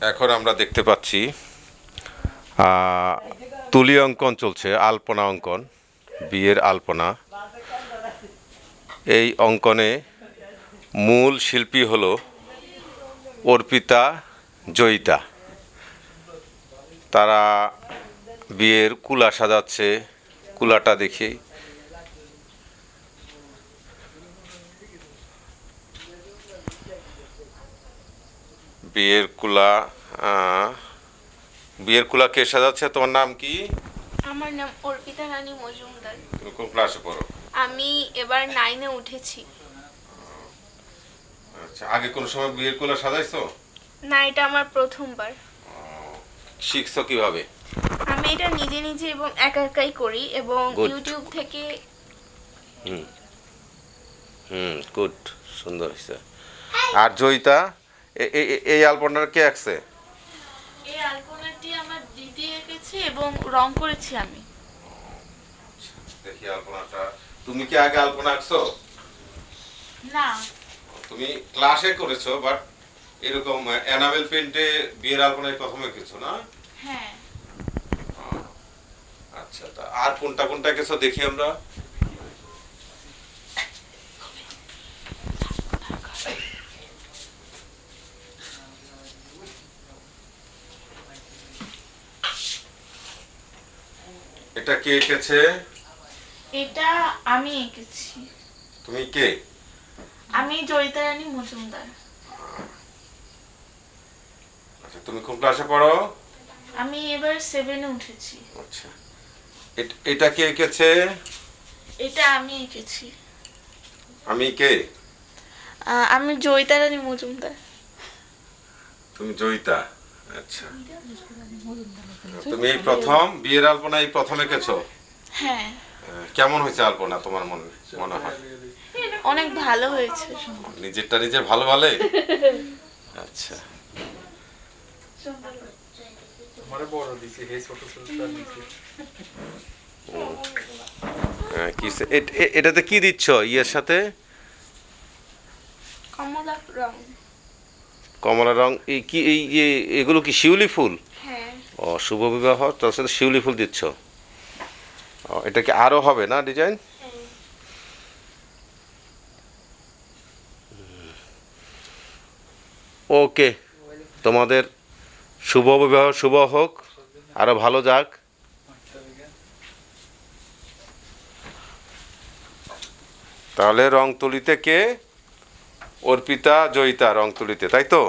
এখন আমরা দেখতে পাচ্ছি তুলি অঙ্কন চলছে, আলপনা অঙ্কন, বিয়ের আলপনা। এই অঙ্কনে মূল শিল্পী হলো অর্পিতা, জয়িতা। তারা বিয়ের কুলা সাজাচ্ছে। কুলাটা দেখি। বিয়ের কুলা বিয়ের কুলা কে সাজাচ্ছে? তোমার নাম কি? আমার নাম অর্পিতা রানী মজুমদার। তুমি কোন ক্লাসে পড়ো? আমি এবার 9-এ উঠেছি। আচ্ছা, আগে কোনো সময় বিয়ের কুলা সাজাইছো? না, এটা আমার প্রথমবার। শিখছো কিভাবে? আমি এটা নিজে নিজে এবং একা একাই করি এবং Good. ইউটিউব থেকে। গুড, সুন্দর হয়েছে। আর জয়িতা, এই আলপনার কে আঁকছে? এই আলপনাটি আমার দিদি এঁকেছে এবং রং করেছি আমি। দেখি আলপনাটা। তুমি কি আগে আলপনা আঁকছো? না, তুমি ক্লাসে করেছো, বাট এরকম এনামেল পেইন্টে বিয়ের আলপনায় প্রথমে এঁকেছো না? হ্যাঁ। আচ্ছা, তা আর কোনটা কোনটা এঁকেছো দেখি আমরা। এটা কে এঁকেছে? এটা আমি এঁকেছি। তুমি কে? আমি জয়িতা রানী মজুমদার। আচ্ছা, তুমি কোন ক্লাসে পড়ো? আমি এবার 7-এ উঠেছি। আচ্ছা, এটা কে এঁকেছে? এটা আমি এঁকেছি। আমি কে? আমি জয়িতা রানী মজুমদার। তুমি জয়িতা। আচ্ছা, তুমি এই প্রথম বিয়ের আলপনা এই প্রথম এঁকেছো? হ্যাঁ। কেমন হয়েছে আলপনা তোমার মনে হয়? অনেক ভালো হয়েছে। নিজেরটা নিজের ভালো ভালে? আচ্ছা, এটাতে কি দিচ্ছ ইয়ের সাথে? কমলা রং। কমলা রং। এই কি, এগুলো কি শিউলি ফুল? হ্যাঁ। ও, শুভ বিবাহ, তার সাথে শিউলি ফুল দিচ্ছ। ও, এটা কি আরো হবে না ডিজাইন? ওকে, তোমাদের শুভ বিবাহ শুভ হোক, আরো ভালো যাক। তাহলে রং তুলিতে কে? অর্পিতা, জয়িতা রং তুলিতে, তাই তো?